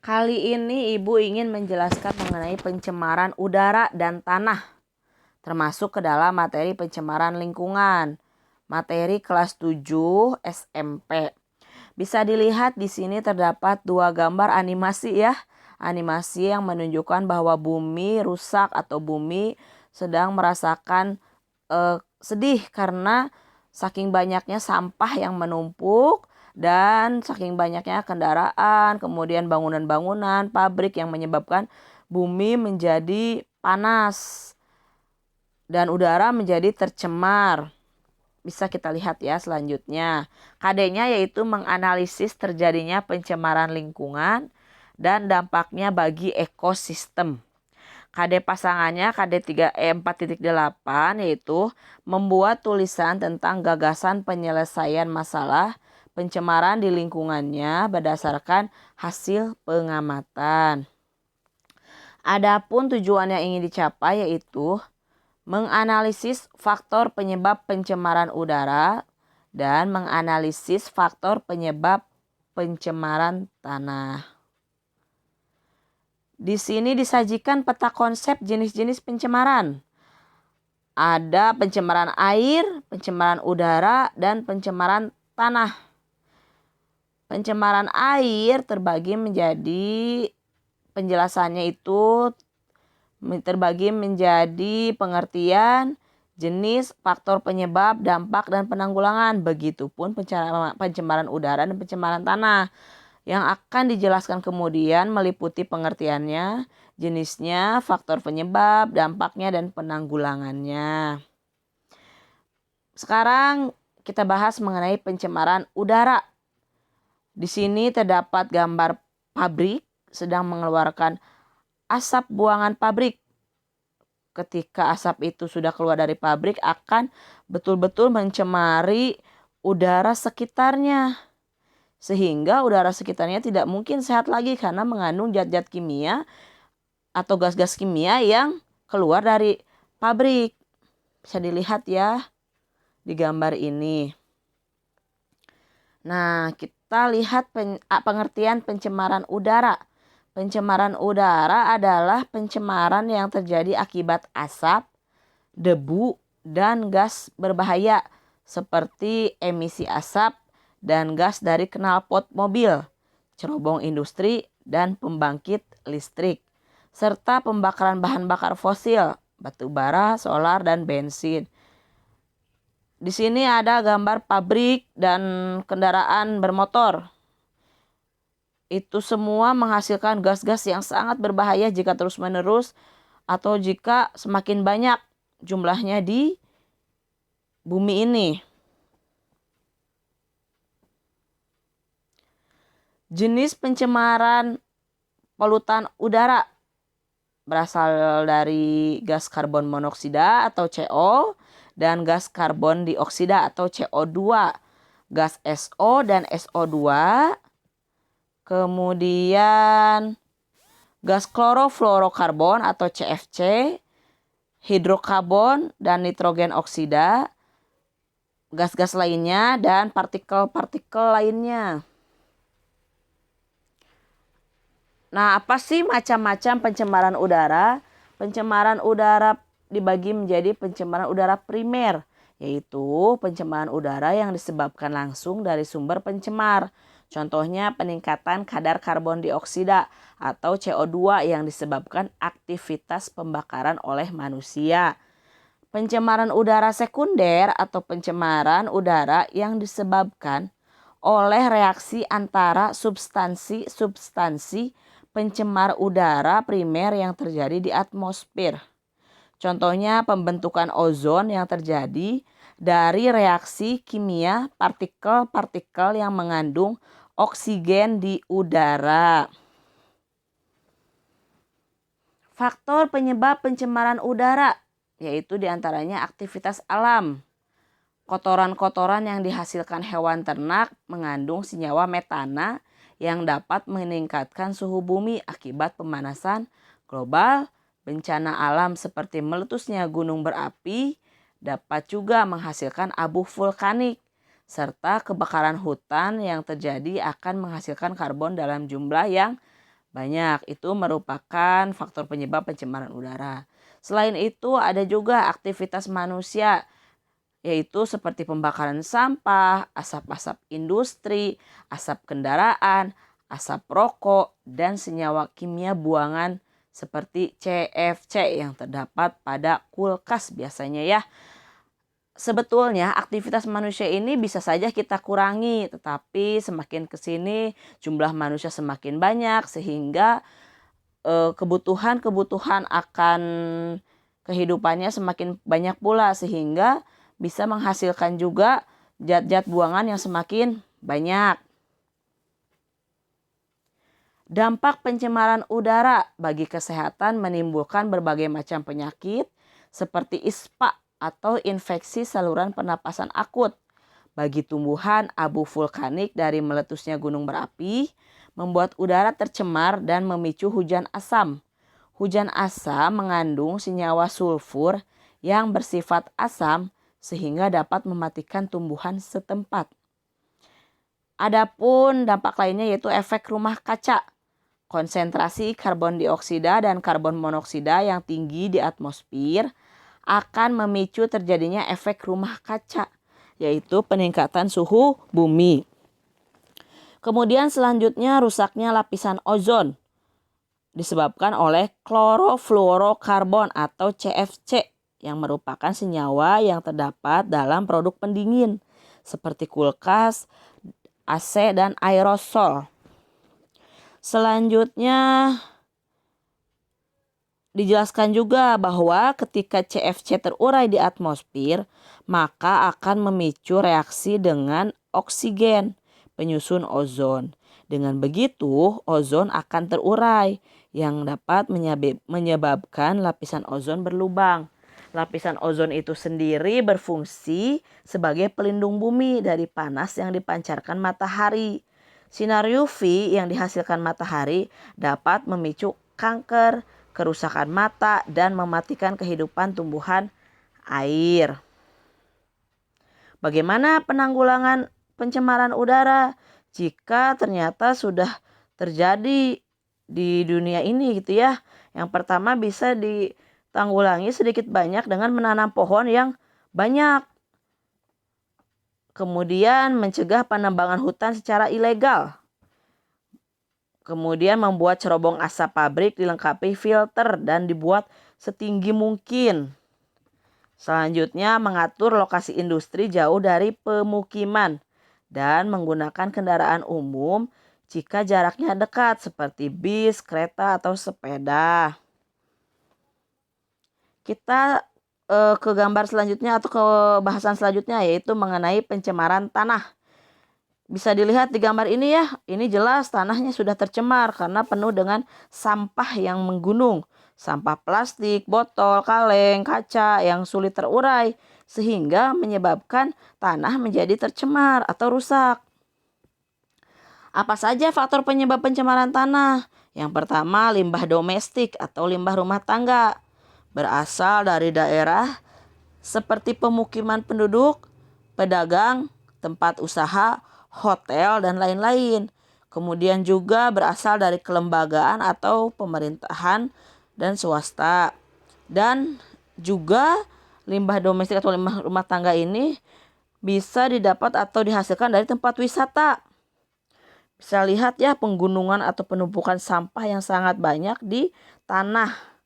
Kali ini Ibu ingin menjelaskan mengenai pencemaran udara dan tanah, termasuk ke dalam materi pencemaran lingkungan, materi kelas 7 SMP. Bisa dilihat di sini terdapat dua gambar animasi ya. Animasi yang menunjukkan bahwa bumi rusak atau bumi sedang merasakan sedih karena saking banyaknya sampah yang menumpuk dan saking banyaknya kendaraan, kemudian bangunan-bangunan, pabrik yang menyebabkan bumi menjadi panas dan udara menjadi tercemar. Bisa kita lihat ya selanjutnya. KD-nya yaitu menganalisis terjadinya pencemaran lingkungan dan dampaknya bagi ekosistem. KD pasangannya KD 4.8 yaitu membuat tulisan tentang gagasan penyelesaian masalah pencemaran di lingkungannya berdasarkan hasil pengamatan. Adapun tujuan yang ingin dicapai yaitu menganalisis faktor penyebab pencemaran udara dan menganalisis faktor penyebab pencemaran tanah. Di sini disajikan peta konsep jenis-jenis pencemaran. Ada pencemaran air, pencemaran udara, dan pencemaran tanah. Pencemaran air terbagi menjadi penjelasannya itu terbagi menjadi pengertian, jenis, faktor penyebab, dampak, dan penanggulangan. Begitupun pencemaran udara dan pencemaran tanah. Yang akan dijelaskan kemudian meliputi pengertiannya, jenisnya, faktor penyebab, dampaknya, dan penanggulangannya. Sekarang kita bahas mengenai pencemaran udara. Di sini terdapat gambar pabrik sedang mengeluarkan asap buangan pabrik. Ketika asap itu sudah keluar dari pabrik akan betul-betul mencemari udara sekitarnya. Sehingga udara sekitarnya tidak mungkin sehat lagi karena mengandung zat-zat kimia atau gas-gas kimia yang keluar dari pabrik. Bisa dilihat ya di gambar ini. Nah, kita lihat pengertian pencemaran udara. Pencemaran udara adalah pencemaran yang terjadi akibat asap, debu, dan gas berbahaya seperti emisi asap dan gas dari knalpot mobil, cerobong industri, dan pembangkit listrik, serta pembakaran bahan bakar fosil, batu bara, solar, dan bensin. Di sini ada gambar pabrik dan kendaraan bermotor. Itu semua menghasilkan gas-gas yang sangat berbahaya jika terus-menerus atau jika semakin banyak jumlahnya di bumi ini. Jenis pencemaran polutan udara berasal dari gas karbon monoksida atau CO dan gas karbon dioksida atau CO2, gas SO dan SO2, kemudian gas klorofluorokarbon atau CFC, hidrokarbon dan nitrogen oksida, gas-gas lainnya, dan partikel-partikel lainnya. Nah, apa sih macam-macam pencemaran udara? Pencemaran udara dibagi menjadi pencemaran udara primer, yaitu pencemaran udara yang disebabkan langsung dari sumber pencemar. Contohnya peningkatan kadar karbon dioksida atau CO2 yang disebabkan aktivitas pembakaran oleh manusia. Pencemaran udara sekunder atau pencemaran udara yang disebabkan oleh reaksi antara substansi-substansi pencemar udara primer yang terjadi di atmosfer. Contohnya pembentukan ozon yang terjadi dari reaksi kimia partikel-partikel yang mengandung oksigen di udara. Faktor penyebab pencemaran udara yaitu diantaranya aktivitas alam. Kotoran-kotoran yang dihasilkan hewan ternak mengandung senyawa metana yang dapat meningkatkan suhu bumi akibat pemanasan global. Bencana alam seperti meletusnya gunung berapi dapat juga menghasilkan abu vulkanik, serta kebakaran hutan yang terjadi akan menghasilkan karbon dalam jumlah yang banyak. Itu merupakan faktor penyebab pencemaran udara. Selain itu ada juga aktivitas manusia, yaitu seperti pembakaran sampah, asap-asap industri, asap kendaraan, asap rokok, dan senyawa kimia buangan seperti CFC yang terdapat pada kulkas biasanya ya. Sebetulnya aktivitas manusia ini bisa saja kita kurangi, tetapi semakin ke sini jumlah manusia semakin banyak sehingga kebutuhan akan kehidupannya semakin banyak pula sehingga bisa menghasilkan juga zat-zat buangan yang semakin banyak. Dampak pencemaran udara bagi kesehatan menimbulkan berbagai macam penyakit seperti ISPA atau infeksi saluran pernapasan akut. Bagi tumbuhan, abu vulkanik dari meletusnya gunung berapi membuat udara tercemar dan memicu hujan asam. Hujan asam mengandung senyawa sulfur yang bersifat asam sehingga dapat mematikan tumbuhan setempat. Adapun dampak lainnya yaitu efek rumah kaca. Konsentrasi karbon dioksida dan karbon monoksida yang tinggi di atmosfer akan memicu terjadinya efek rumah kaca, yaitu peningkatan suhu bumi. Kemudian selanjutnya rusaknya lapisan ozon disebabkan oleh klorofluorokarbon atau CFC yang merupakan senyawa yang terdapat dalam produk pendingin seperti kulkas, AC, dan aerosol. Selanjutnya dijelaskan juga bahwa ketika CFC terurai di atmosfer, maka akan memicu reaksi dengan oksigen, penyusun ozon. Dengan begitu, ozon akan terurai yang dapat menyebabkan lapisan ozon berlubang. Lapisan ozon itu sendiri berfungsi sebagai pelindung bumi dari panas yang dipancarkan matahari. Sinar UV yang dihasilkan matahari dapat memicu kanker, kerusakan mata, dan mematikan kehidupan tumbuhan air. Bagaimana penanggulangan pencemaran udara jika ternyata sudah terjadi di dunia ini gitu ya? Yang pertama bisa ditanggulangi sedikit banyak dengan menanam pohon yang banyak. Kemudian mencegah penebangan hutan secara ilegal. Kemudian membuat cerobong asap pabrik dilengkapi filter dan dibuat setinggi mungkin. Selanjutnya mengatur lokasi industri jauh dari pemukiman dan menggunakan kendaraan umum jika jaraknya dekat seperti bis, kereta, atau sepeda. Kita ke gambar selanjutnya atau ke bahasan selanjutnya yaitu mengenai pencemaran tanah. Bisa dilihat di gambar ini ya, ini jelas tanahnya sudah tercemar karena penuh dengan sampah yang menggunung. Sampah plastik, botol, kaleng, kaca yang sulit terurai sehingga menyebabkan tanah menjadi tercemar atau rusak. Apa saja faktor penyebab pencemaran tanah? Yang pertama, limbah domestik atau limbah rumah tangga. Berasal dari daerah seperti pemukiman penduduk, pedagang, tempat usaha, hotel, dan lain-lain. Kemudian juga berasal dari kelembagaan atau pemerintahan dan swasta. Dan juga limbah domestik atau limbah rumah tangga ini bisa didapat atau dihasilkan dari tempat wisata. Bisa lihat ya penggunungan atau penumpukan sampah yang sangat banyak di tanah.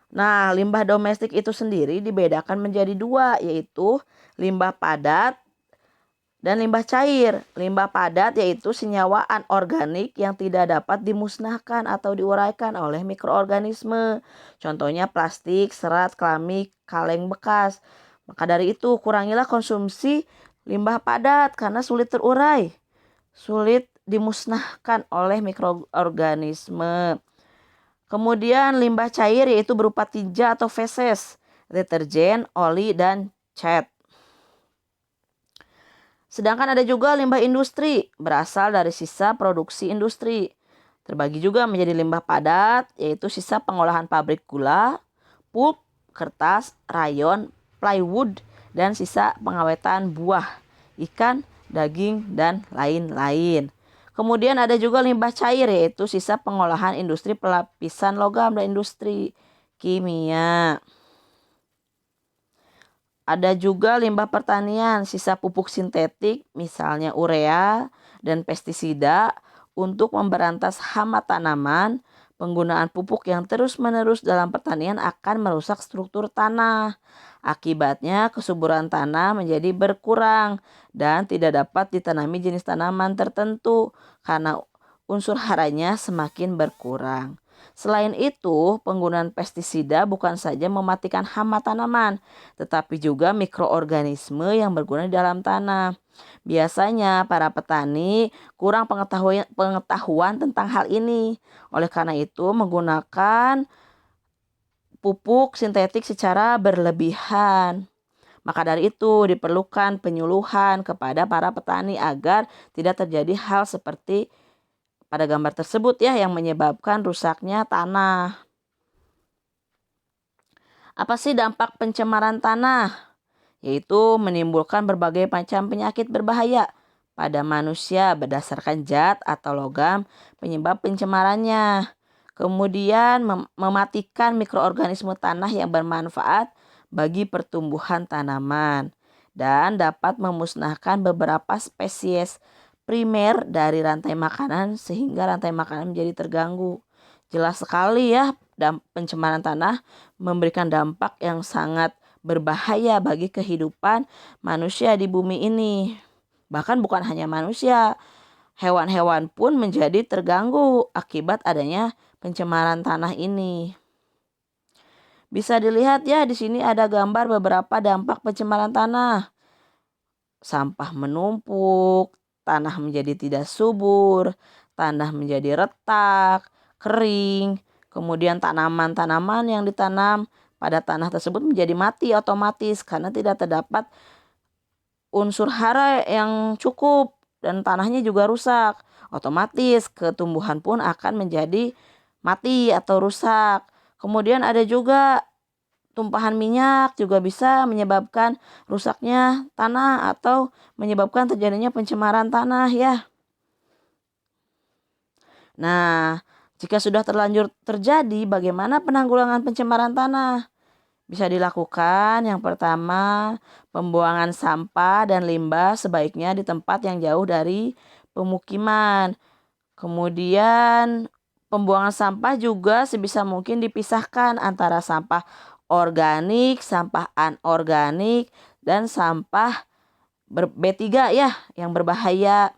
Nah, limbah domestik itu sendiri dibedakan menjadi dua, yaitu limbah padat dan limbah cair. Limbah padat yaitu senyawa anorganik yang tidak dapat dimusnahkan atau diuraikan oleh mikroorganisme. Contohnya plastik, serat, keramik, kaleng bekas. Maka dari itu kurangilah konsumsi limbah padat karena sulit terurai, sulit dimusnahkan oleh mikroorganisme. Kemudian limbah cair yaitu berupa tinja atau feses, deterjen, oli, dan cat. Sedangkan ada juga limbah industri, berasal dari sisa produksi industri. Terbagi juga menjadi limbah padat, yaitu sisa pengolahan pabrik gula, pulp, kertas, rayon, plywood, dan sisa pengawetan buah, ikan, daging, dan lain-lain. Kemudian ada juga limbah cair, yaitu sisa pengolahan industri pelapisan logam dan industri kimia. Ada juga limbah pertanian, sisa pupuk sintetik, misalnya urea dan pestisida untuk memberantas hama tanaman. Penggunaan pupuk yang terus-menerus dalam pertanian akan merusak struktur tanah. Akibatnya kesuburan tanah menjadi berkurang dan tidak dapat ditanami jenis tanaman tertentu karena unsur haranya semakin berkurang. Selain itu, penggunaan pestisida bukan saja mematikan hama tanaman, tetapi juga mikroorganisme yang berguna di dalam tanah. Biasanya para petani kurang pengetahuan tentang hal ini. Oleh karena itu, menggunakan pupuk sintetik secara berlebihan. Maka dari itu diperlukan penyuluhan kepada para petani agar tidak terjadi hal seperti pada gambar tersebut ya, yang menyebabkan rusaknya tanah. Apa sih dampak pencemaran tanah? Yaitu menimbulkan berbagai macam penyakit berbahaya pada manusia berdasarkan zat atau logam penyebab pencemarannya. Kemudian mematikan mikroorganisme tanah yang bermanfaat bagi pertumbuhan tanaman dan dapat memusnahkan beberapa spesies primer dari rantai makanan sehingga rantai makanan menjadi terganggu. Jelas sekali ya, pencemaran tanah memberikan dampak yang sangat berbahaya bagi kehidupan manusia di bumi ini. Bahkan bukan hanya manusia, hewan-hewan pun menjadi terganggu akibat adanya pencemaran tanah ini. Bisa dilihat ya, di sini ada gambar beberapa dampak pencemaran tanah. Sampah menumpuk, tanah menjadi tidak subur, tanah menjadi retak, kering, kemudian tanaman-tanaman yang ditanam pada tanah tersebut menjadi mati otomatis karena tidak terdapat unsur hara yang cukup dan tanahnya juga rusak. Otomatis ketumbuhan pun akan menjadi mati atau rusak. Kemudian ada juga tumpahan minyak juga bisa menyebabkan rusaknya tanah atau menyebabkan terjadinya pencemaran tanah ya. Nah, jika sudah terlanjur terjadi, bagaimana penanggulangan pencemaran tanah? Bisa dilakukan yang pertama, pembuangan sampah dan limbah sebaiknya di tempat yang jauh dari pemukiman. Kemudian pembuangan sampah juga sebisa mungkin dipisahkan antara sampah organik, sampah anorganik, dan sampah B3 ya yang berbahaya.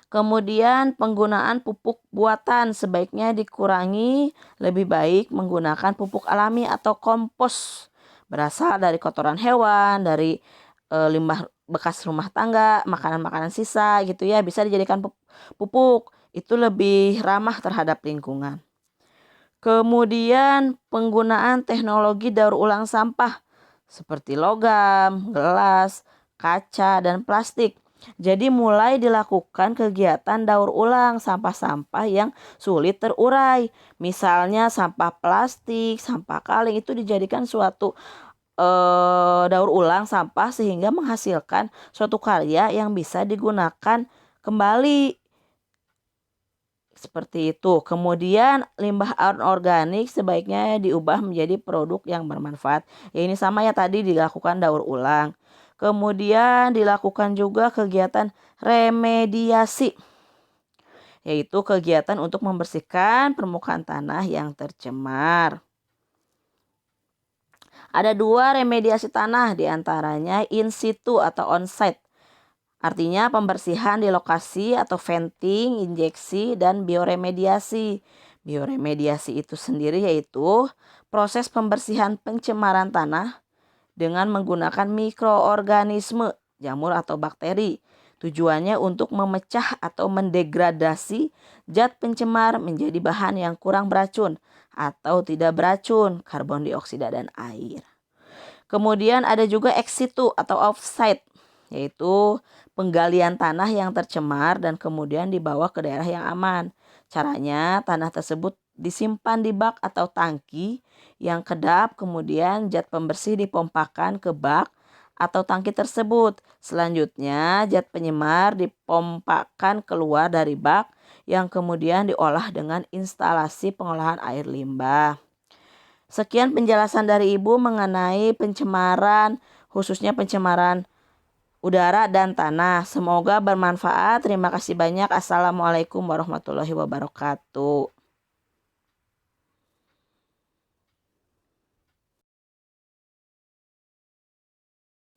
Kemudian penggunaan pupuk buatan sebaiknya dikurangi, lebih baik menggunakan pupuk alami atau kompos berasal dari kotoran hewan, dari limbah bekas rumah tangga, makanan-makanan sisa gitu ya, bisa dijadikan pupuk. Itu lebih ramah terhadap lingkungan. Kemudian penggunaan teknologi daur ulang sampah seperti logam, gelas, kaca, dan plastik. Jadi mulai dilakukan kegiatan daur ulang sampah-sampah yang sulit terurai. Misalnya sampah plastik, sampah kaleng itu dijadikan suatu daur ulang sampah sehingga menghasilkan suatu karya yang bisa digunakan kembali. Seperti itu. Kemudian limbah anorganik sebaiknya diubah menjadi produk yang bermanfaat. Ya ini sama ya, tadi dilakukan daur ulang. Kemudian dilakukan juga kegiatan remediasi, yaitu kegiatan untuk membersihkan permukaan tanah yang tercemar. Ada 2 remediasi tanah, diantaranya in situ atau on-site. Artinya pembersihan di lokasi atau venting, injeksi, dan bioremediasi. Bioremediasi itu sendiri yaitu proses pembersihan pencemaran tanah dengan menggunakan mikroorganisme, jamur atau bakteri. Tujuannya untuk memecah atau mendegradasi zat pencemar menjadi bahan yang kurang beracun atau tidak beracun, karbon dioksida dan air. Kemudian ada juga ex situ atau off-site, yaitu penggalian tanah yang tercemar dan kemudian dibawa ke daerah yang aman. Caranya tanah tersebut disimpan di bak atau tangki yang kedap, kemudian zat pembersih dipompakan ke bak atau tangki tersebut. Selanjutnya, zat penyemar dipompakan keluar dari bak yang kemudian diolah dengan instalasi pengolahan air limbah. Sekian penjelasan dari Ibu mengenai pencemaran, khususnya pencemaran udara dan tanah. Semoga bermanfaat. Terima kasih banyak. Assalamualaikum warahmatullahi wabarakatuh.